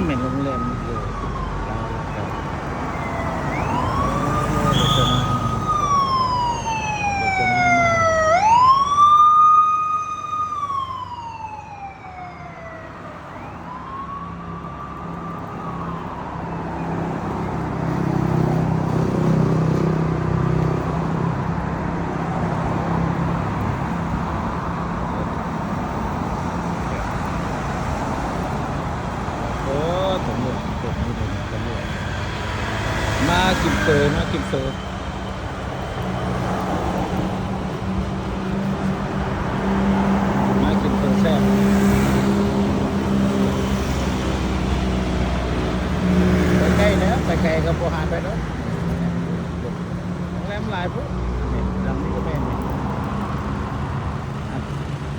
เป็นโรงแรมอยู่ลาวแล้วก็เดี๋ยวจะมาโอ้ตำรวจตำรวจตำรวจมากินเฟอมากินเฟอมากินเฟอแซ่บไปใกล้แล้วไปไกลกับโบหารไปแล้วโรงแรมหลายพวกเนี่ยลำนี้ก็แม่นเนี่ย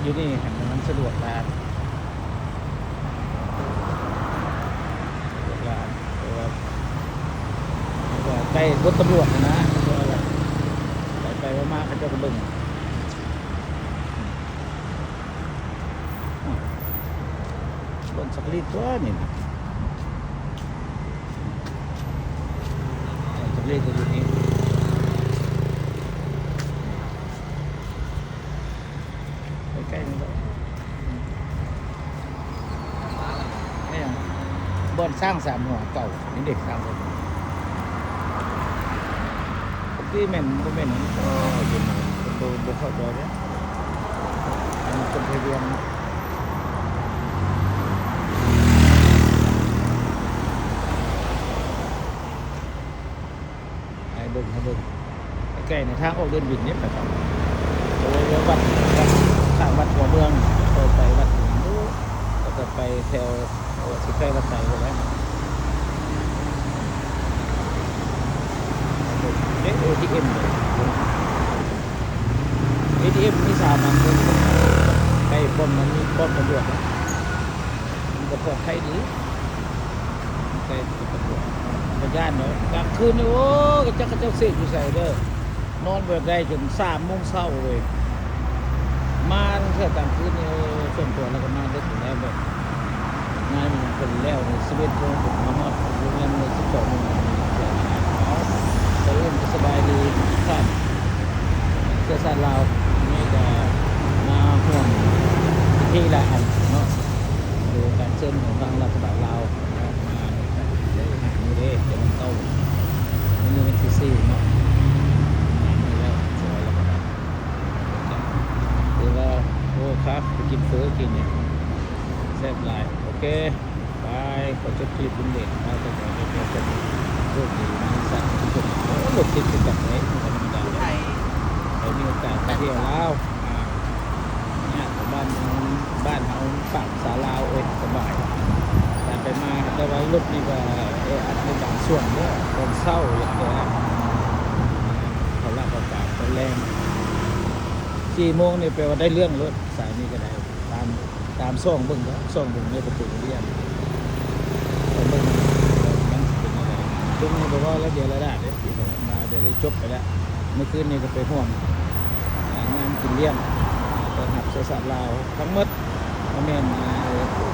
อยู่นี่เห็นมันสะดวกแล้วใกล้รถตำรวจนะไปมากๆเขาจะกระเบึงบนสักลิตรตัวนี่สักลิตรตัวนี้ใกล้ๆนี่แล้วนี่บอนสร้างสามหัวเก่านี่เด็กสร้างคนที่แม่นก็แม่นก็อยู่บนเข้าใจเลยอันนี้คนไทยเรียนไอ้เบิ้งใกล้ในทางออกเดินบินเนี่ยไปต่อโดยวัดข้างวัดหัวเมืองไปวัดหลวงนู้แล้วก็ไปแถวสิใกล้วัดไหนก็แล้วATM เลย ATM นี่สามันใกล้ป้อมมันมีป้อมตำรวจมันก็ปลอดภัยดีใกล้ตำรวจกระยานเนาะกลางคืนนี่โอ้กระเจ้าเสกอยู่ใส่เด้อนอนแบบได้จน3 โมงเช้าเลยมาเพื่อกลางคืนนี่ส่วนตัวแล้วก็มาได้ถึงแล้วแบบงานมันเป็นแล้วใน11 โมงถึงมาฮอดโรงแรมใน12 โมงเรื่องสบายดีท่านเสื้อสัตว์เรานี่จะมาห่วงที่ละอันเนาะดูการเชิญของทางรัฐบาลเรามาได้หาอยู่ด้เดี๋ยวมันเต้านี่เป็นที่4เนาะนี่แล้วสวยแล้วก็ได้คือว่าโอ้ครับไปกินเฟอกินเนี่ยแซ่บหลายโอเคบายขอจบคลิปเป็นเด็กมาต่อไปเดี๋ยวจะโชคดีมีสัตว์ทุกคนรถติดกันแบบไหนธรรมดาเลยไปมีโอกาสไปเที่ยวลาวเนี่ยบ้านเขาฝั่งสาลาวเอ้ยสบายแต่ไปมาแต่ว่ารถนี่ก็อัดในบางส่วนเนี่ยตอนเศร้าอย่างเดียวเขาลากอากาศตอนแรง4 โมงนี่แปลว่าได้เรื่องรถสายนี้ก็ได้ตามซ่องเบิ่งในประตูเรียนเบิ่งตรงนี้บอกว่าแล้วเดี๋ยวระดับเนี่ยมาเดี๋ยวได้จบไปแล้วเมื่อคืนนี้ก็ไปห่วงงานกินเลี้ยงต้อนรับเสื้อสัตว์ลาวทั้งหมดมาเมน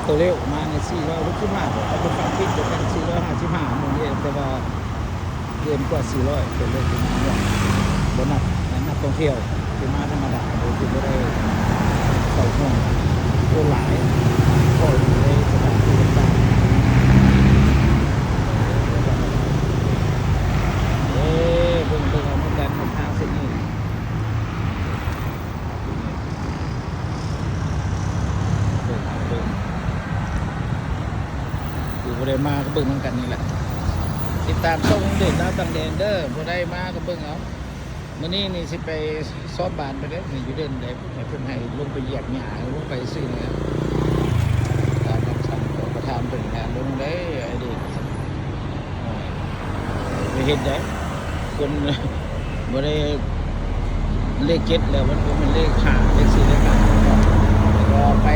ตัวเร็วมาใน465เอาไปฟังพิจเป็น455มื้อนี้แต่ว่าเกินกว่า400เป็นเลยที่มาบ่นับท่องเที่ยวที่มาธรรมดาโดยที่ไม่ได้เข้าห้องตัวหลายพออยู่ในสถานที่ต่างเบิ่งเอาเหมือนกันทางเส้นนี้อยู่บ่ได้มาก็เบิ่งเหมือนกันนี่แหละติดตามช่องเด็กดาวต่างแดนเด้อบ่ได้มาก็เบิ่งเอามื้อนี้นี่สิไปซ้อมบานไปเด้อนี่อยู่เดินได้ให้เพิ่นให้ลงไปเหยียบหญ้าลงไปซื้อเนี่ยตามคำสั่งของประธานเพิ่นงานลงได้ไอ้เด็กไปเฮ็ดได้คนบ่ได้เลข7แล้วมันเป็นเลข5เลข4เลข5ก็ไ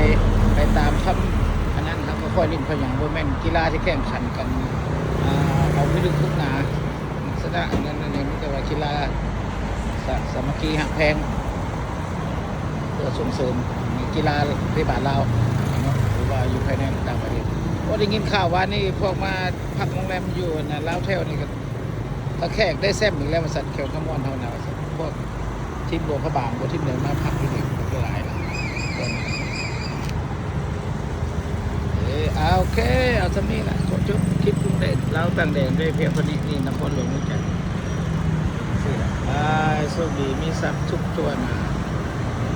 ปตามคำอันนั้นครับก็ค่อยลิ้นค่อยหยังบ่แม่นกีฬาที่แข่งขันกันเอาไม่ลึกทุกหนาสนะอันนั้นนี่แต่ว่ากีฬาสามัคคีหักแพงเพื่อส่งเสริมกีฬาในบ้านเราหรือว่าอยู่ภายในต่างประเทศ ว่าได้ยินข่าวว่านี่พวกมาพักโรงแรมอยู่นะลาวเทลนี่ก็ถ้าแขกได้แซ่บอีกแล้วมาสัตว์เขียวขมวนเท่านั้นพวกทีมหลวงพระบางพวกทีมเหนือมาพักที่นี่ก็หลายนะโอเคเอาสมีละคนชุบคลิปลุงเด่นเราต่างแดนด้วยเพียงคนนี้นี่นครหลวงนี่จ้ะสิละโชคดีมีทรัพย์ทุกตัวนะ